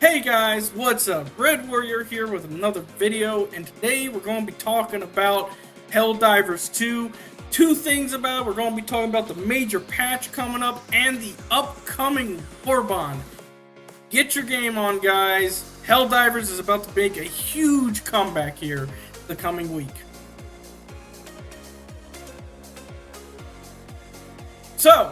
Hey guys, what's up? Red Warrior here with another video, and today we're going to be talking about Helldivers 2. Two things about it. We're going to be talking about the major patch coming up and the upcoming Warbond. Get your game on, guys. Helldivers is about to make a huge comeback here the coming week. So,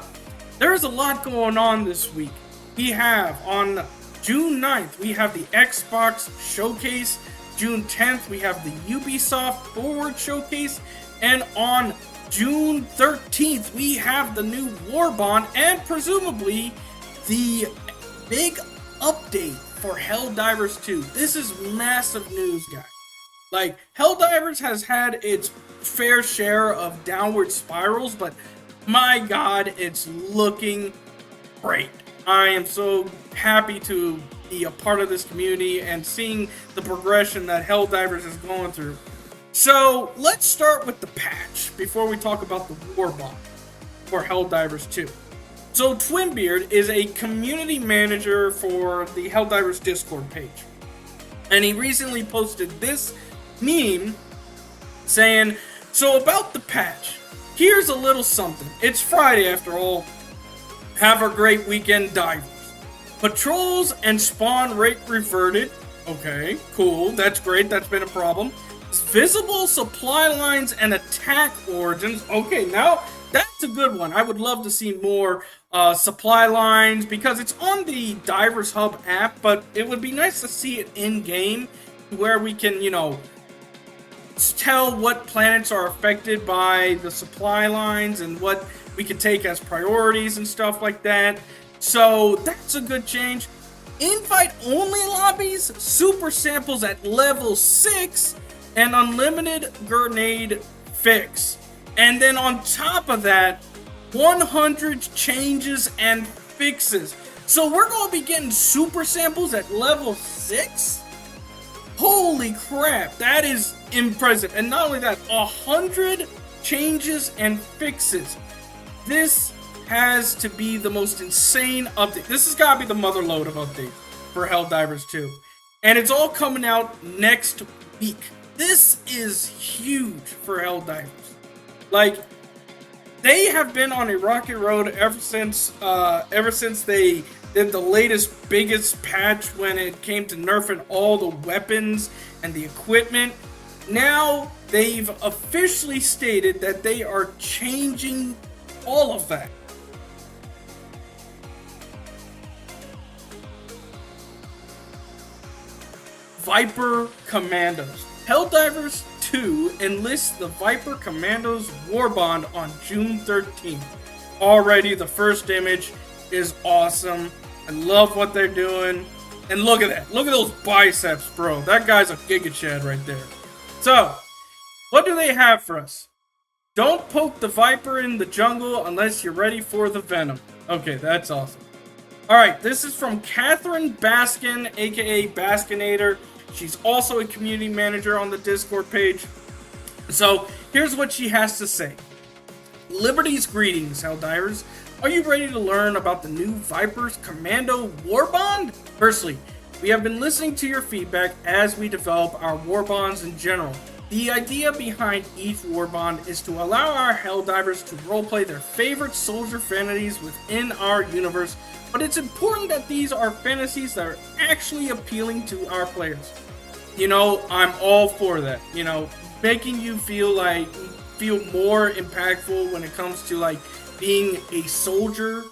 there's a lot going on this week. We have on June 9th, we have the Xbox Showcase. June 10th, we have the Ubisoft Forward Showcase. And on June 13th, we have the new Warbond and presumably the big update for Helldivers 2. This is massive news, guys. Like, Helldivers has had its fair share of downward spirals, but my god, it's looking great. I am so happy to be a part of this community and seeing the progression that Helldivers is going through. So let's start with the patch before we talk about the Warbond for Helldivers 2. So Twinbeard is a community manager for the Helldivers Discord page. And he recently posted this meme saying, so about the patch, here's a little something. It's Friday after all. Have a great weekend, divers. Patrols and spawn rate reverted. Okay, cool. That's great. That's been a problem. Visible supply lines and attack origins. Okay, now that's a good one. I would love to see more supply lines because it's on the Divers Hub app, but it would be nice to see it in game where we can, tell what planets are affected by the supply lines and what we can take as priorities and stuff like that. So that's a good change. Invite only lobbies, super samples at level 6, and unlimited grenade fix. And then on top of that, 100 changes and fixes. So we're going to be getting super samples at level 6? Holy crap, that is impressive. And not only that, 100 changes and fixes. This has to be the most insane update. This has got to be the mother lode of updates for Helldivers 2. And it's all coming out next week. This is huge for Helldivers. Like, they have been on a rocky road ever since they did the latest, biggest patch when it came to nerfing all the weapons and the equipment. Now, they've officially stated that they are changing all of that. Viper Commandos. Helldivers 2 enlists the Viper Commandos Warbond on June 13th. Already the first image is awesome. I love what they're doing. And look at that. Look at those biceps, bro. That guy's a gigachad right there. So, what do they have for us? Don't poke the Viper in the jungle unless you're ready for the venom. Okay, that's awesome. Alright, this is from Catherine Baskin, aka Baskinator. She's also a community manager on the Discord page. So, here's what she has to say. Liberty's greetings, Helldivers. Are you ready to learn about the new Viper's Commando Warbond? Firstly, we have been listening to your feedback as we develop our Warbonds in general. The idea behind each Warbond is to allow our Helldivers to roleplay their favorite soldier fantasies within our universe, but it's important that these are fantasies that are actually appealing to our players. I'm all for that. Making you feel more impactful when it comes to being a soldier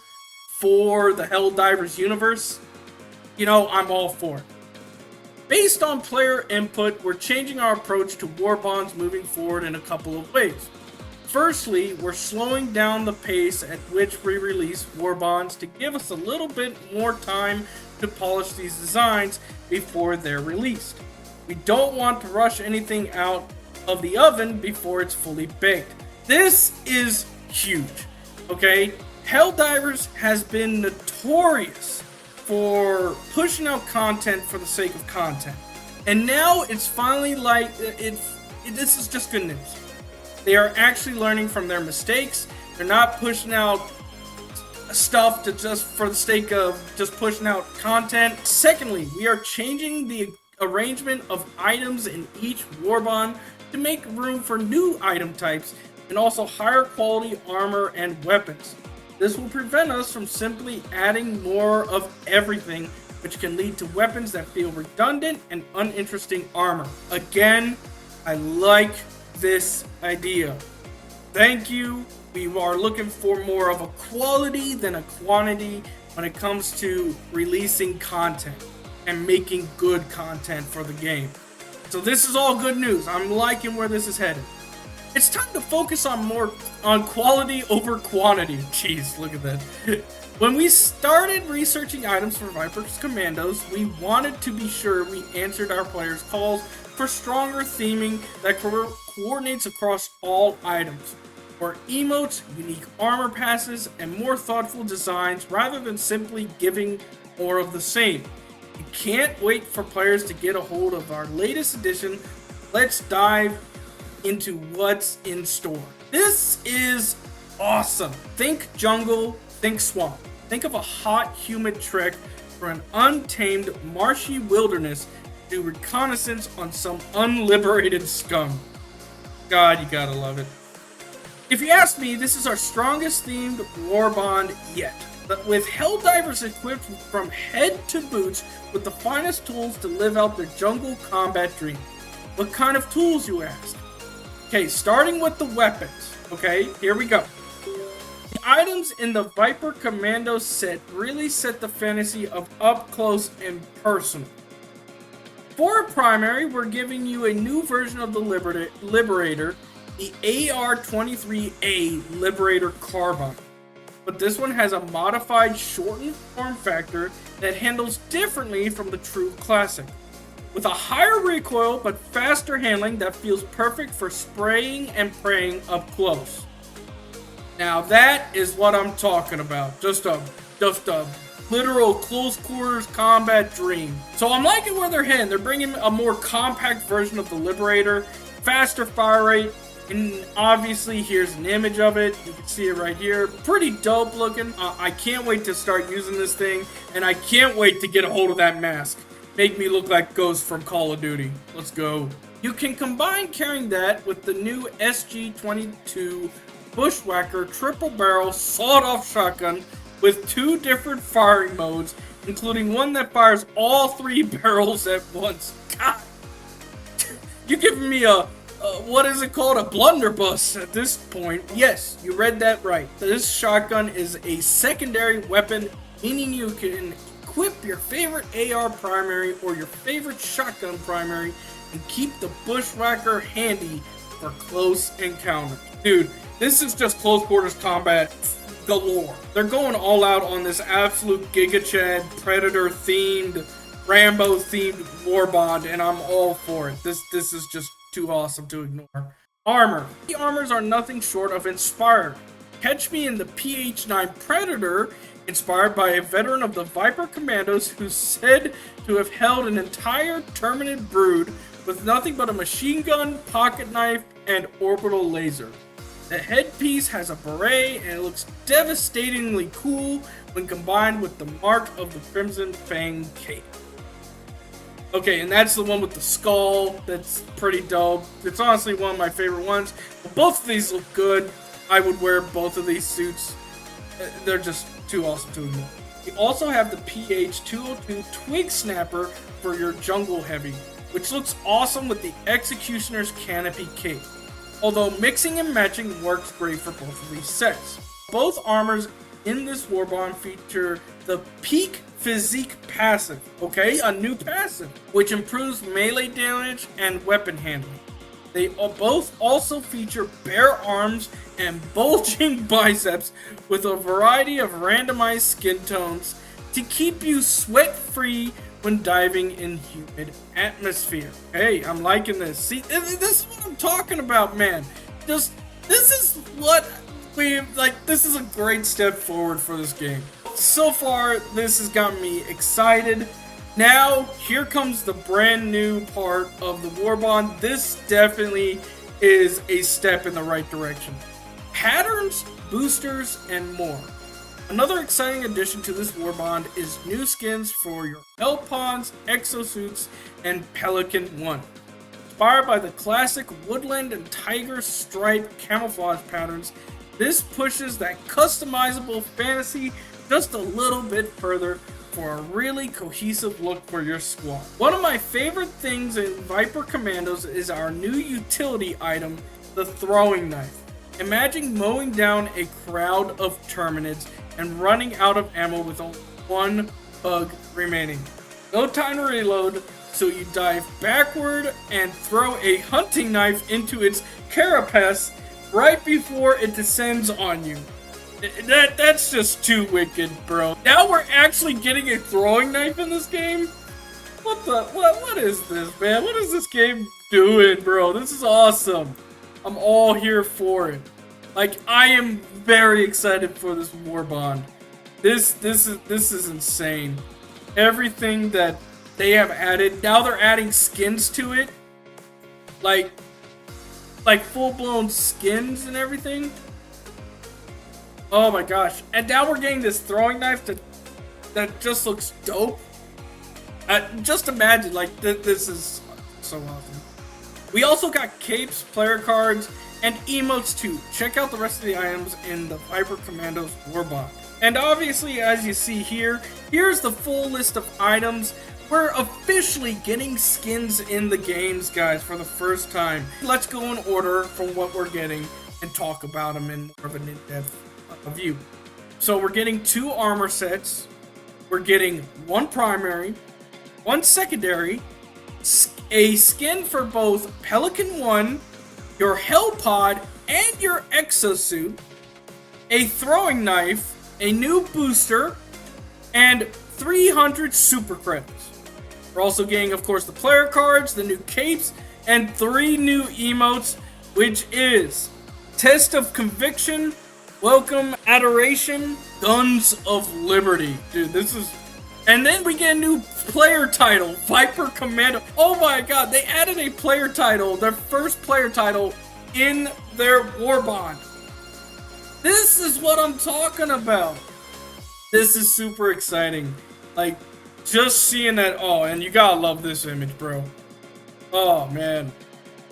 for the Helldivers universe. I'm all for it. Based on player input, we're changing our approach to Warbonds moving forward in a couple of ways. Firstly, we're slowing down the pace at which we release Warbonds to give us a little bit more time to polish these designs before they're released. We don't want to rush anything out of the oven before it's fully baked. This is huge, okay? Helldivers has been notorious for pushing out content for the sake of content. And now it's finally this is just good news. They are actually learning from their mistakes. They're not pushing out stuff to just for the sake of just pushing out content. Secondly, we are changing the arrangement of items in each Warbond to make room for new item types and also higher quality armor and weapons. This will prevent us from simply adding more of everything, which can lead to weapons that feel redundant and uninteresting armor. Again, I like this idea. Thank you. We are looking for more of a quality than a quantity when it comes to releasing content and making good content for the game. So this is all good news. I'm liking where this is headed. It's time to focus on quality over quantity. Jeez, look at that. When we started researching items for Viper Commandos, we wanted to be sure we answered our players' calls for stronger theming that coordinates across all items. For emotes, unique armor passes, and more thoughtful designs rather than simply giving more of the same. You can't wait for players to get a hold of our latest edition. Let's dive into what's in store. This is awesome. Think jungle, think swamp. Think of a hot, humid trek for an untamed, marshy wilderness to do reconnaissance on some unliberated scum. God, you gotta love it. If you ask me, this is our strongest themed Warbond yet. But with Helldivers equipped from head to boots with the finest tools to live out their jungle combat dream. What kind of tools, you ask? Okay, starting with the weapons. Okay, here we go. The items in the Viper Commandos set really set the fantasy of up close and personal. For a primary, we're giving you a new version of the Liberator, the AR-23A Liberator Carbine. But this one has a modified shortened form factor that handles differently from the true classic. With a higher recoil but faster handling that feels perfect for spraying and praying up close. Now that is what I'm talking about. Just a literal close quarters combat dream. So I'm liking where they're heading. They're bringing a more compact version of the Liberator, faster fire rate, and obviously here's an image of it. You can see it right here. Pretty dope looking. I can't wait to start using this thing, and I can't wait to get a hold of that mask. Make me look like Ghost from Call of Duty. Let's go. You can combine carrying that with the new SG-22 Bushwhacker triple barrel sawed-off shotgun with 2 different firing modes, including one that fires all 3 barrels at once. God, you're giving me a what is it called? A blunderbuss at this point. Yes, you read that right. This shotgun is a secondary weapon, meaning you can equip your favorite AR primary or your favorite shotgun primary and keep the Bushwhacker handy for close encounters. Dude, this is just close quarters combat galore. They're going all out on this absolute gigachad, predator themed, Rambo themed Warbond, and I'm all for it. This is just too awesome to ignore. Armor. The armors are nothing short of inspired. Catch me in the PH-9 Predator, inspired by a veteran of the Viper Commandos who's said to have held an entire Terminid brood with nothing but a machine gun, pocket knife, and orbital laser. The headpiece has a beret and it looks devastatingly cool when combined with the mark of the Crimson Fang cape. Okay, and that's the one with the skull. That's pretty dope. It's honestly one of my favorite ones. But both of these look good. I would wear both of these suits. They're just too awesome to ignore. You also have the PH-202 Twig Snapper for your jungle heavy, which looks awesome with the Executioner's Canopy cape. Although mixing and matching works great for both of these sets. Both armors in this Warbond feature the Peak Physique passive, okay, a new passive, which improves melee damage and weapon handling. They both also feature bare arms and bulging biceps with a variety of randomized skin tones to keep you sweat-free when diving in humid atmosphere. Hey, I'm liking this. See, this is what I'm talking about, man. This is what this is a great step forward for this game. So far, this has got me excited. Now, here comes the brand new part of the Warbond. This definitely is a step in the right direction. Patterns, boosters, and more. Another exciting addition to this Warbond is new skins for your Hellpawns, Exosuits, and Pelican 1. Inspired by the classic woodland and tiger stripe camouflage patterns, this pushes that customizable fantasy just a little bit further for a really cohesive look for your squad. One of my favorite things in Viper Commandos is our new utility item, the throwing knife. Imagine mowing down a crowd of Terminids and running out of ammo with only one bug remaining. No time to reload, so you dive backward and throw a hunting knife into its carapace right before it descends on you. That's just too wicked, bro. Now we're actually getting a throwing knife in this game? What is this, man? What is this game doing, bro? This is awesome. I'm all here for it. Like, I am very excited for this Warbond. This is insane. Everything that they have added, now they're adding skins to it. Like full-blown skins and everything. Oh my gosh. And now we're getting this throwing knife that just looks dope. Just imagine, like, this is so awesome. We also got capes, player cards, and emotes too. Check out the rest of the items in the Viper Commandos Warbond. And obviously, as you see here, here's the full list of items. We're officially getting skins in the games, guys, for the first time. Let's go in order from what we're getting and talk about them in more of an in-depth view. So we're getting 2 armor sets. We're getting 1 primary, 1 secondary, a skin for both Pelican 1, your Hellpod, and your Exosuit, a throwing knife, a new booster, and 300 super credits. We're also getting, of course, the player cards, the new capes, and 3 new emotes, which is Test of Conviction, Welcome Adoration, Guns of Liberty. Dude, this is... And then we get a new player title, Viper Commando. Oh my god, they added a player title, their first player title in their Warbond. This is what I'm talking about. This is super exciting. Like, just seeing that. Oh, and you gotta love this image, bro. Oh man,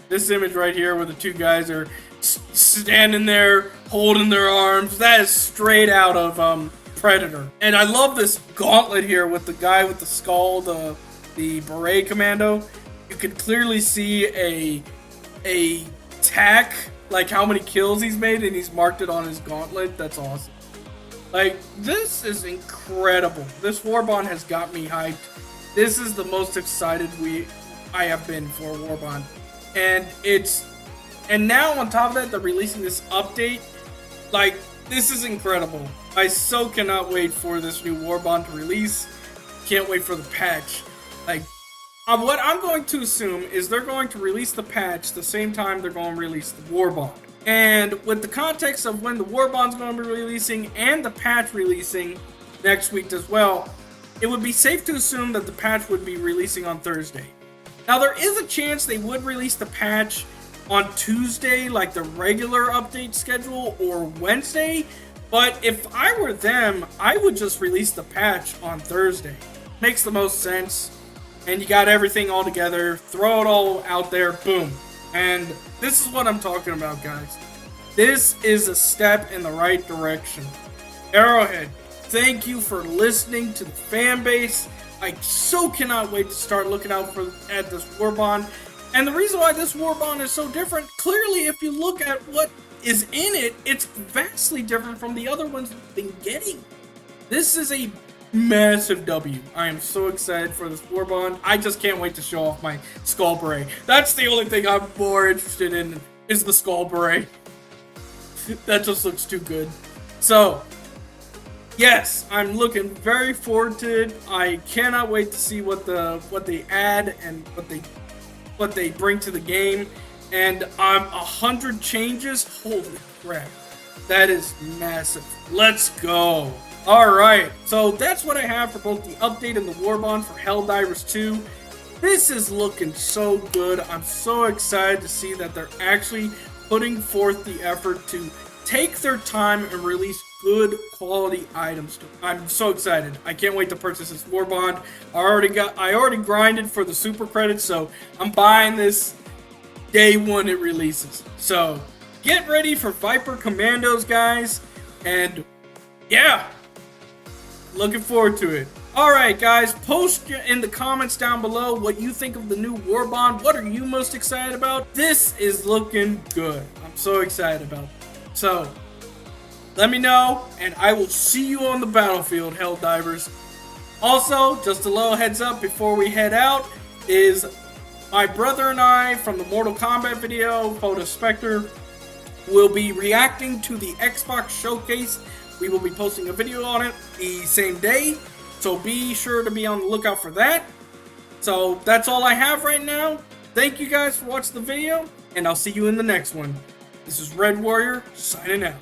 this image right here where the 2 guys are standing there holding their arms, that is straight out of Predator. And I love this gauntlet here with the guy with the skull, the beret commando. You can clearly see a tack, like how many kills he's made, and he's marked it on his gauntlet. That's awesome. Like, this is incredible. This Warbond has got me hyped. This is the most excited I have been for Warbond. And now on top of that, they're releasing this update. Like, this is incredible. I so cannot wait for this new Warbond to release. Can't wait for the patch. Like, what I'm going to assume is they're going to release the patch the same time they're going to release the Warbond. And with the context of when the Warbond's going to be releasing and the patch releasing next week as well, it would be safe to assume that the patch would be releasing on Thursday. Now, there is a chance they would release the patch on Tuesday, like the regular update schedule, or Wednesday. But if I were them, I would just release the patch on Thursday. Makes the most sense. And you got everything all together. Throw it all out there. Boom. And this is what I'm talking about, guys. This is a step in the right direction. Arrowhead, thank you for listening to the fan base. I so cannot wait to start looking out at this Warbond. And the reason why this Warbond is so different, clearly if you look at what is in it, it's vastly different from the other ones we've been getting. This is a massive W. I am so excited for this Warbond. I just can't wait to show off my skull beret. That's the only thing I'm more interested in, is the skull beret. That just looks too good. So, yes, I'm looking very forward to it. I cannot wait to see what they add and what they bring to the game. And 100 changes. Holy crap. That is massive. Let's go. Alright, so that's what I have for both the update and the Warbond for Helldivers 2. This is looking so good. I'm so excited to see that they're actually putting forth the effort to take their time and release good quality items to it. I'm so excited. I can't wait to purchase this Warbond. I already grinded for the super credits, so I'm buying this day one it releases. So get ready for Viper Commandos, guys, and yeah, looking forward to it. Alright guys, post in the comments down below what you think of the new Warbond. What are you most excited about? This is looking good. I'm so excited about it. So, let me know, and I will see you on the battlefield, Helldivers. Also, just a little heads up before we head out, is my brother and I from the Mortal Kombat video, Photo Spectre, will be reacting to the Xbox Showcase. We will be posting a video on it the same day. So be sure to be on the lookout for that. So that's all I have right now. Thank you guys for watching the video, and I'll see you in the next one. This is Red Warrior, signing out.